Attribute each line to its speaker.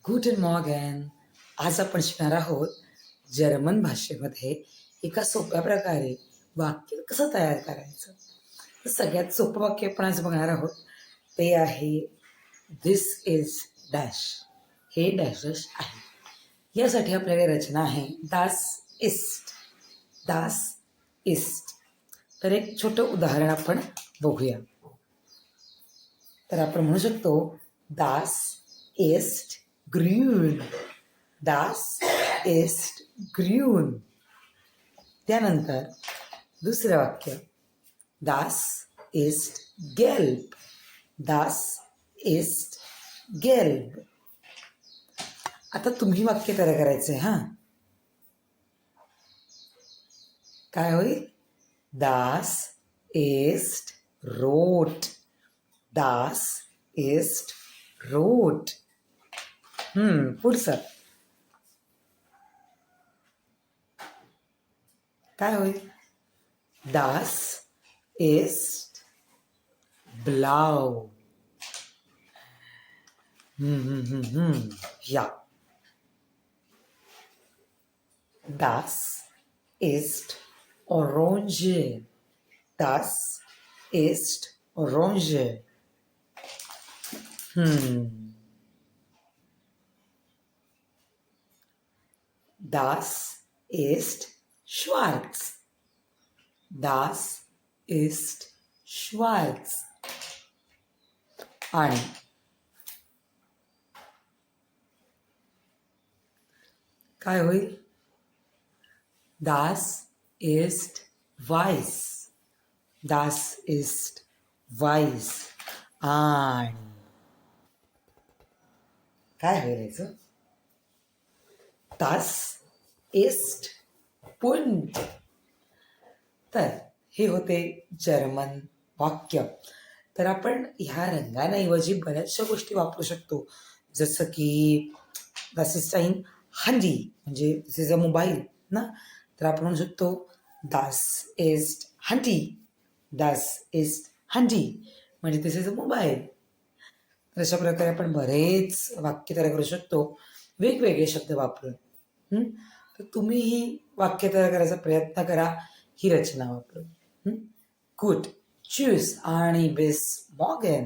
Speaker 1: Gooden Morgan. आज आपण शिकणार आहोत जर्मन भाषेमध्ये एका सोप्या प्रकारे वाक्य कसं तयार करायचं. तर सगळ्यात सोपं वाक्य आपण आज बघणार आहोत ते आहे दिस इज डॅश. हे डॅश डॅश आहे. यासाठी आपल्याकडे रचना आहे दास इस्ट. दास इस्ट. तर एक छोटं उदाहरण आपण बघूया. तर आपण म्हणू शकतो Das east green. Das east green. त्यानंतर दुसरं वाक्य दास इस्ट गेल्ब. दास इस्ट गेल्ब. आता तुम्ही वाक्य तयार करायचं आहे. हां, काय होईल? दास इस्ट रोट. दास इस्ट रोट. पुढचं काय होईल? दास इस्ट ब्लाउ. या. Das ist Orange. Das ist Orange. Das ist schwarz. Das ist schwarz. आणि काय होईल? Das ist weiß. Das ist weiß. आणि काय होईल याचं? Das ist bunt. तर हे होते जर्मन वाक्य. तर आपण ह्या रंगांऐवजी बऱ्याचशा गोष्टी वापरू शकतो, जसं की das ist ein Handy, म्हणजे दिस इज अ मोबाईल ना. तर आपण म्हणू शकतो das ist Handy. das ist Handy म्हणजे दिस इज अ मोबाईल. तर अशा प्रकारे आपण बरेच वाक्य तयार करू शकतो वेगवेगळे शब्द वापरून. तर तुम्हीही वाक्य तयार करायचा प्रयत्न करा ही रचना वापरून. गुड. चूज आणि बिस मॉर्गन.